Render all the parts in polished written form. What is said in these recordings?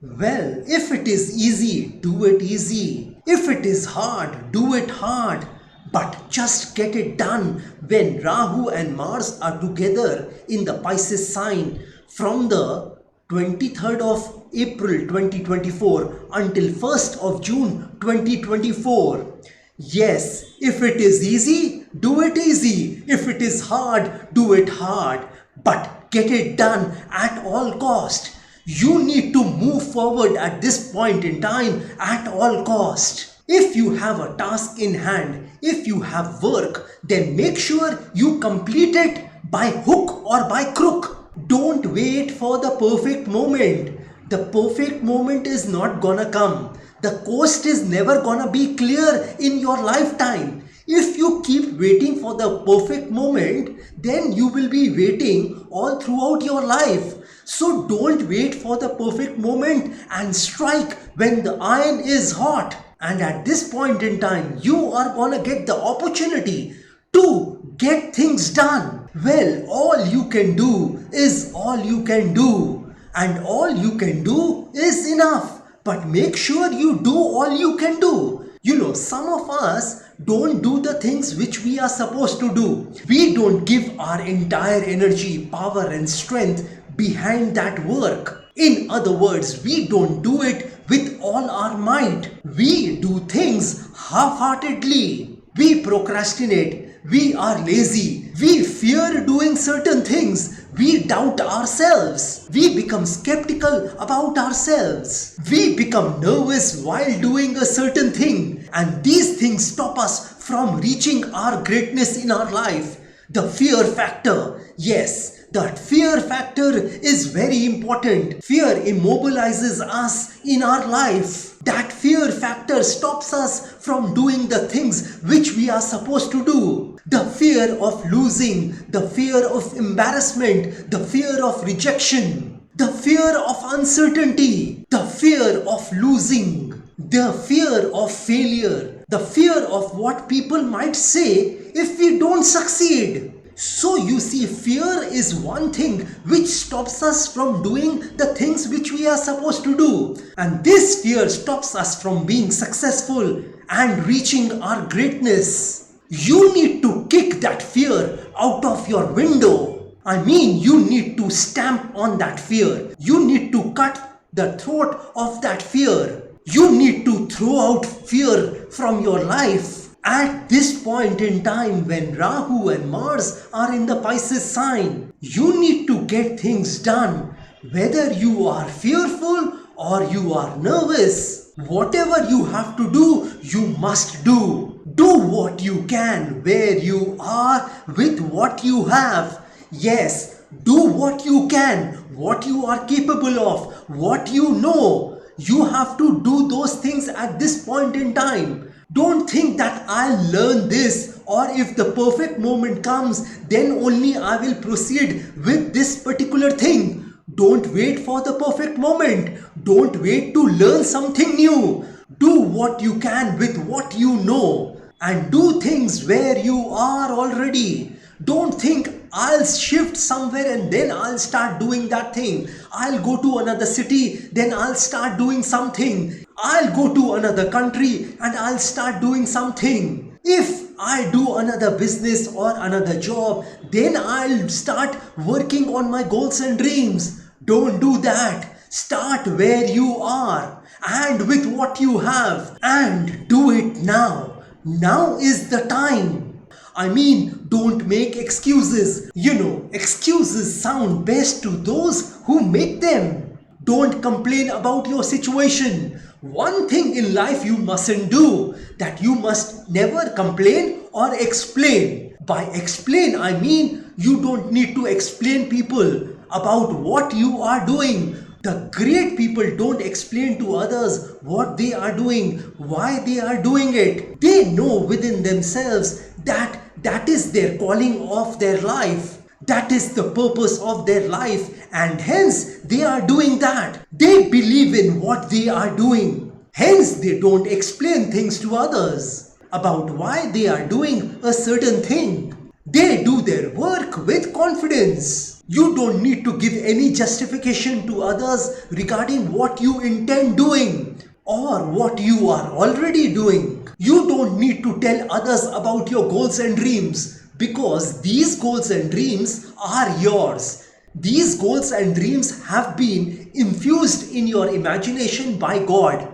Well, if it is easy, do it easy. If it is hard, do it hard. But just get it done. When Rahu and Mars are together in the Pisces sign from the 23rd of April 2024 until 1st of June 2024. Yes, if it is easy, do it easy. If it is hard, do it hard. But get it done at all cost. You need to move forward at this point in time at all cost. If you have a task in hand, if you have work, then make sure you complete it by hook or by crook. Don't wait for the perfect moment. The perfect moment is not gonna come. The coast is never gonna be clear in your lifetime. If you keep waiting for the perfect moment, then you will be waiting all throughout your life. So don't wait for the perfect moment and strike when the iron is hot. And at this point in time, you are gonna get the opportunity to get things done. Well, all you can do is all you can do. And all you can do is enough. But make sure you do all you can do. You know, some of us don't do the things which we are supposed to do. We don't give our entire energy, power and strength behind that work. In other words, we don't do it with all our might. We do things half-heartedly. We procrastinate. We are lazy. We fear doing certain things. We doubt ourselves. We become skeptical about ourselves. We become nervous while doing a certain thing. And these things stop us from reaching our greatness in our life. The fear factor. Yes. That fear factor is very important. Fear immobilizes us in our life. That fear factor stops us from doing the things which we are supposed to do. The fear of losing, the fear of embarrassment, the fear of rejection, the fear of uncertainty, the fear of losing, the fear of failure, the fear of what people might say if we don't succeed. So you see, fear is one thing which stops us from doing the things which we are supposed to do. And this fear stops us from being successful and reaching our greatness. You need to kick that fear out of your window. I mean, you need to stamp on that fear. You need to cut the throat of that fear. You need to throw out fear from your life. At this point in time when Rahu and Mars are in the Pisces sign, you need to get things done. Whether you are fearful or you are nervous, whatever you have to do, you must do. Do what you can where you are with what you have. Yes, do what you can, what you are capable of, what you know. You have to do those things at this point in time. Don't think that I'll learn this, or if the perfect moment comes, then only I will proceed with this particular thing. Don't wait for the perfect moment. Don't wait to learn something new. Do what you can with what you know, and do things where you are already. Don't think I'll shift somewhere and then I'll start doing that thing. I'll go to another city, then I'll start doing something. I'll go to another country and I'll start doing something. If I do another business or another job, then I'll start working on my goals and dreams. Don't do that. Start where you are and with what you have, and do it now. Now is the time. I mean, don't make excuses. You know, excuses sound best to those who make them. Don't complain about your situation. One thing in life you mustn't do, that you must never complain or explain. By explain, I mean you don't need to explain people about what you are doing. The great people don't explain to others what they are doing, why they are doing it. They know within themselves that that is their calling of their life. That is the purpose of their life, and hence they are doing that. They believe in what they are doing. Hence they don't explain things to others about why they are doing a certain thing. They do their work with confidence. You don't need to give any justification to others regarding what you intend doing or what you are already doing. You don't need to tell others about your goals and dreams because these goals and dreams are yours. These goals and dreams have been infused in your imagination by God.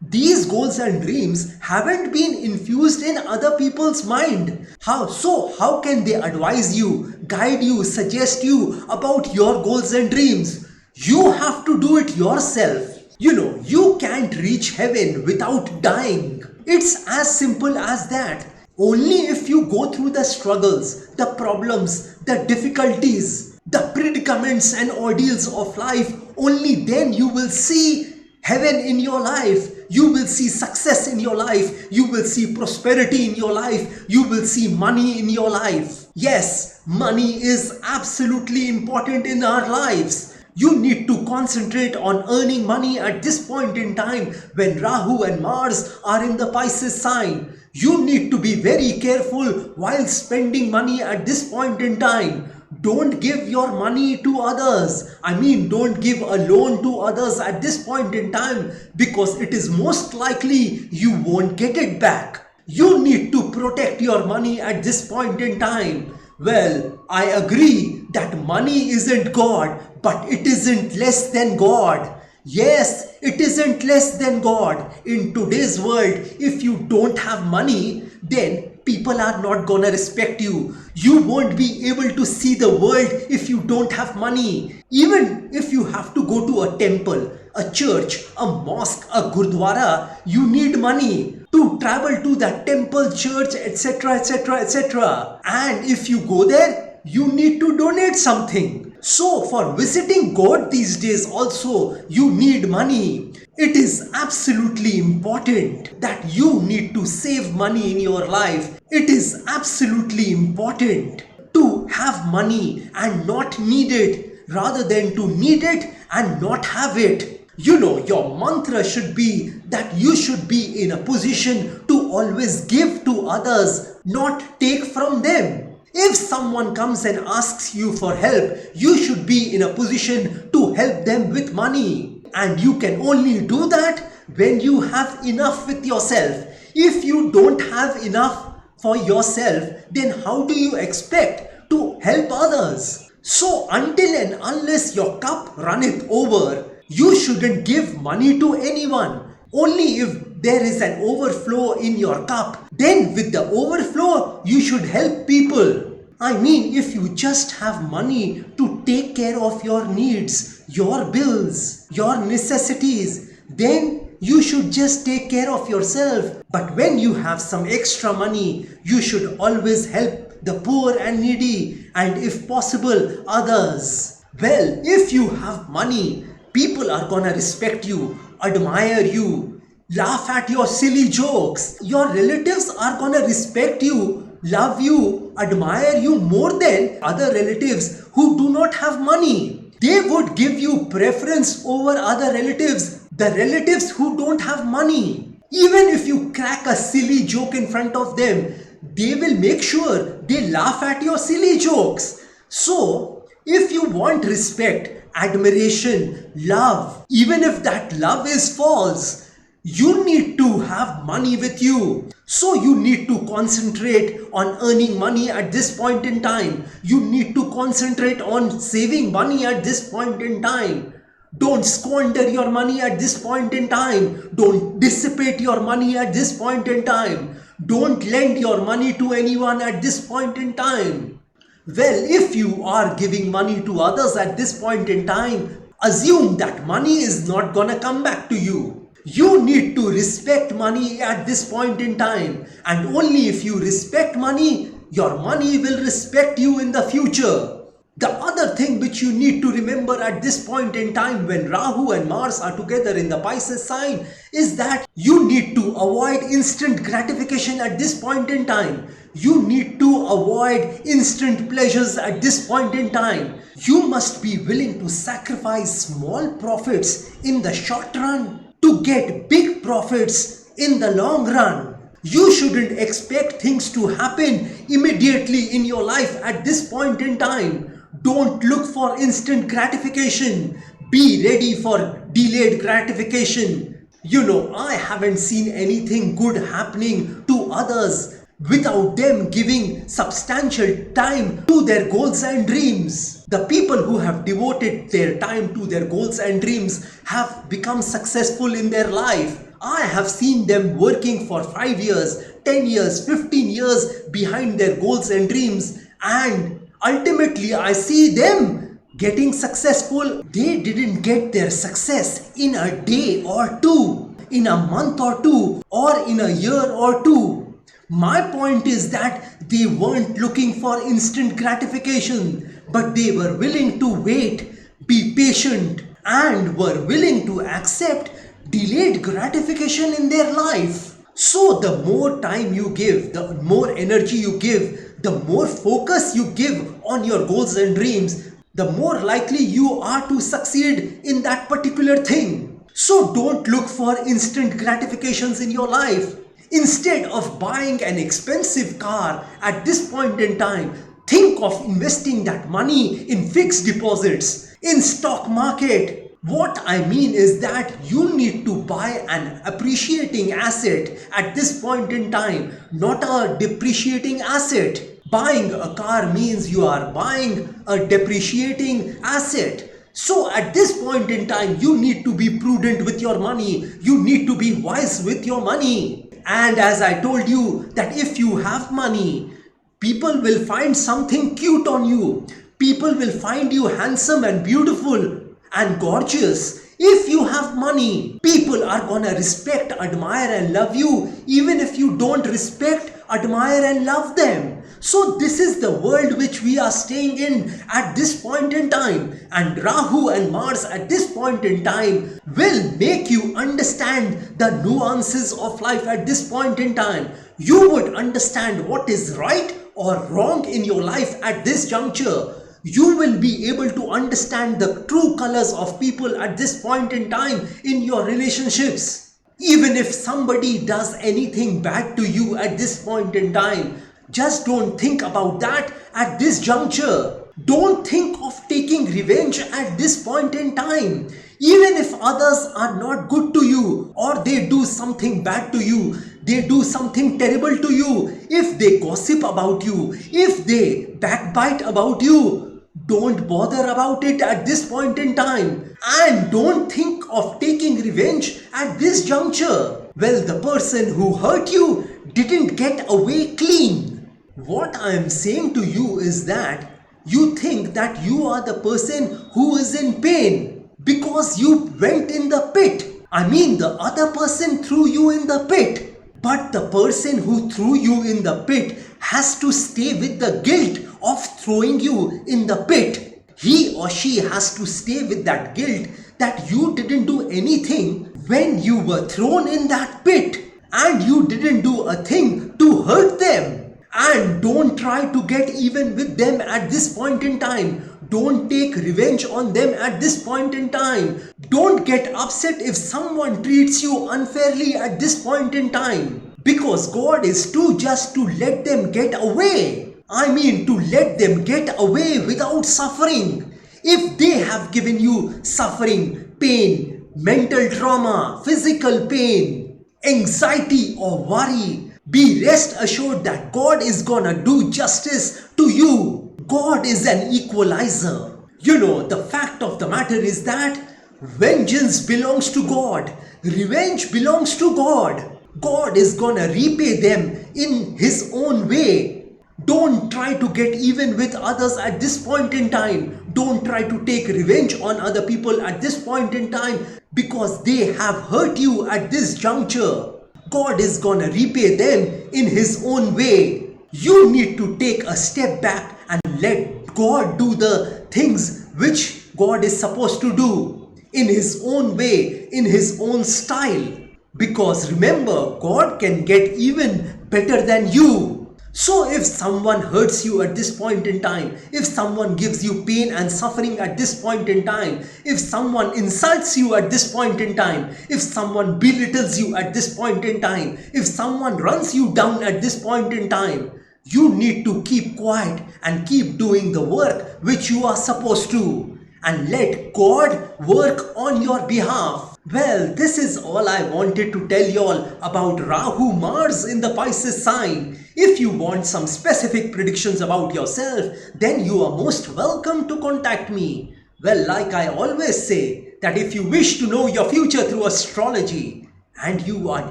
These goals and dreams haven't been infused in other people's mind. How can they advise you, guide you, suggest you about your goals and dreams? You have to do it yourself. You can't reach heaven without dying. It's as simple as that. Only if you go through the struggles, the problems, the difficulties, the predicaments and ordeals of life, only then you will see heaven in your life. You will see success in your life. You will see prosperity in your life. You will see money in your life. Yes, money is absolutely important in our lives. You need to concentrate on earning money at this point in time when Rahu and Mars are in the Pisces sign. You need to be very careful while spending money at this point in time. Don't give your money to others. Don't give a loan to others at this point in time because it is most likely you won't get it back. You need to protect your money at this point in time. Well, I agree that money isn't God, but it isn't less than God. Yes, it isn't less than God. In today's world, if you don't have money, then people are not gonna respect you. You won't be able to see the world if you don't have money. Even if you have to go to a temple, a church, a mosque, a gurdwara, you need money to travel to that temple, church, etc., etc., etc. And if you go there, you need to donate something. So for visiting God these days also, you need money. It is absolutely important that you need to save money in your life. It is absolutely important to have money and not need it rather than to need it and not have it. Your mantra should be that you should be in a position to always give to others, not take from them. If someone comes and asks you for help, you should be in a position to help them with money. And you can only do that when you have enough with yourself. If you don't have enough for yourself, then how do you expect to help others? So until and unless your cup runneth over, you shouldn't give money to anyone. Only if there is an overflow in your cup, then with the overflow, you should help people. If you just have money to take care of your needs, your bills, your necessities, then you should just take care of yourself. But when you have some extra money, you should always help the poor and needy and if possible, others. Well, if you have money, people are gonna respect you, admire you, laugh at your silly jokes. Your relatives are gonna respect you, love you, admire you more than other relatives who do not have money. They would give you preference over other relatives, the relatives who don't have money. Even if you crack a silly joke in front of them, they will make sure they laugh at your silly jokes. So, if you want respect, admiration, love, even if that love is false, you need to have money with you. So you need to concentrate on earning money at this point in time. You need to concentrate on saving money at this point in time. Don't squander your money at this point in time. Don't dissipate your money at this point in time. Don't lend your money to anyone at this point in time. Well, if you are giving money to others at this point in time, assume that money is not gonna come back to you. You need to respect money at this point in time, and only if you respect money, your money will respect you in the future. The other thing which you need to remember at this point in time when Rahu and Mars are together in the Pisces sign is that you need to avoid instant gratification at this point in time. You need to avoid instant pleasures at this point in time. You must be willing to sacrifice small profits in the short run to get big profits in the long run. You shouldn't expect things to happen immediately in your life at this point in time. Don't look for instant gratification. Be ready for delayed gratification. I haven't seen anything good happening to others without them giving substantial time to their goals and dreams. The people who have devoted their time to their goals and dreams have become successful in their life. I have seen them working for 5 years, 10 years, 15 years behind their goals and dreams, and ultimately I see them getting successful. They didn't get their success in a day or two, in a month or two, or in a year or two. My point is that they weren't looking for instant gratification, but they were willing to wait, be patient, and were willing to accept delayed gratification in their life. So the more time you give, the more energy you give, the more focus you give on your goals and dreams, the more likely you are to succeed in that particular thing. So don't look for instant gratifications in your life. Instead of buying an expensive car at this point in time, think of investing that money in fixed deposits, in stock market. What I mean is that you need to buy an appreciating asset at this point in time, not a depreciating asset. Buying a car means you are buying a depreciating asset. So at this point in time, you need to be prudent with your money. You need to be wise with your money. And as I told you, that if you have money, people will find something cute on you. People will find you handsome and beautiful and gorgeous. If you have money, people are gonna respect, admire and love you, even if you don't respect, admire and love them. So this is the world which we are staying in at this point in time, and Rahu and Mars at this point in time will make you understand the nuances of life at this point in time. You would understand what is right or wrong in your life at this juncture. You will be able to understand the true colors of people at this point in time in your relationships. Even if somebody does anything bad to you at this point in time, just don't think about that at this juncture. Don't think of taking revenge at this point in time. Even if others are not good to you, or they do something bad to you, they do something terrible to you, if they gossip about you, if they backbite about you, don't bother about it at this point in time. And don't think of taking revenge at this juncture. Well, the person who hurt you didn't get away clean. What I am saying to you is that you think that you are the person who is in pain because you went in the pit. I mean, the other person threw you in the pit. But the person who threw you in the pit has to stay with the guilt of throwing you in the pit. He or she has to stay with that guilt that you didn't do anything when you were thrown in that pit, and you didn't do a thing to hurt them. And don't try to get even with them at this point in time. Don't take revenge on them at this point in time. Don't get upset if someone treats you unfairly at this point in time, because God is too just to let them get away. I mean, to let them get away without suffering. If they have given you suffering, pain, mental trauma, physical pain, anxiety or worry, be rest assured that God is gonna do justice to you. God is an equalizer. The fact of the matter is that vengeance belongs to God. Revenge belongs to God. God is gonna repay them in His own way. Don't try to get even with others at this point in time. Don't try to take revenge on other people at this point in time, because they have hurt you at this juncture. God is gonna repay them in His own way. You need to take a step back and let God do the things which God is supposed to do in His own way, in His own style. Because remember, God can get even better than you. So if someone hurts you at this point in time, if someone gives you pain and suffering at this point in time, if someone insults you at this point in time, if someone belittles you at this point in time, if someone runs you down at this point in time, You need to keep quiet and keep doing the work which you are supposed to, and let God work on your behalf. Well, this is all I wanted to tell y'all about Rahu Mars in the Pisces sign. If you want some specific predictions about yourself, then you are most welcome to contact me. Well, like I always say, that if you wish to know your future through astrology, and you are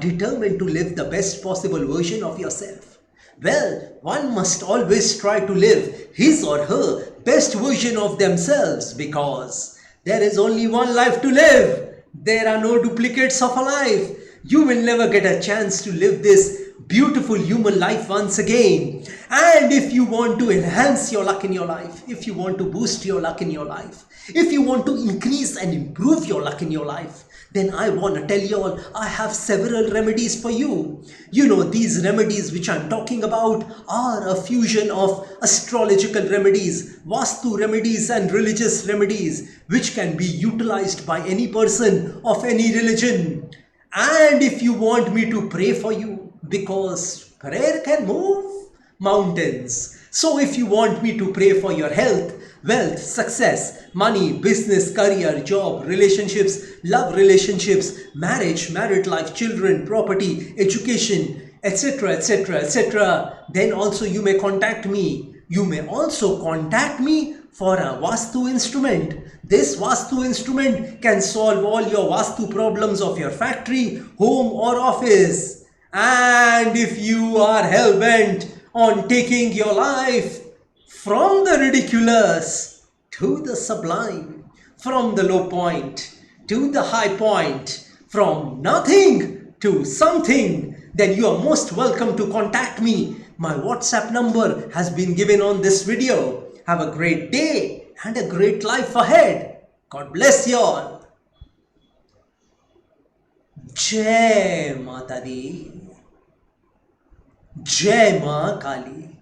determined to live the best possible version of yourself, well, one must always try to live his or her best version of themselves, because there is only one life to live. There are no duplicates of a life. You will never get a chance to live this beautiful human life once again. And if you want to enhance your luck in your life, if you want to boost your luck in your life, if you want to increase and improve your luck in your life, then I want to tell you all, I have several remedies for you. You know, these remedies which I'm talking about are a fusion of astrological remedies, Vastu remedies and religious remedies, which can be utilized by any person of any religion. And if you want me to pray for you, because prayer can move mountains. So if you want me to pray for your health, wealth, success, money, business, career, job, relationships, love relationships, marriage, married life, children, property, education, etc., etc., etc., then also you may contact me. You may also contact me for a Vastu instrument. This Vastu instrument can solve all your Vastu problems of your factory, home or office. And if you are hell-bent on taking your life from the ridiculous to the sublime, from the low point to the high point, from nothing to something, then you are most welcome to contact me. My WhatsApp number has been given on this video. Have a great day and a great life ahead. God bless you all. Jai Mata Di. Jai Ma Kali.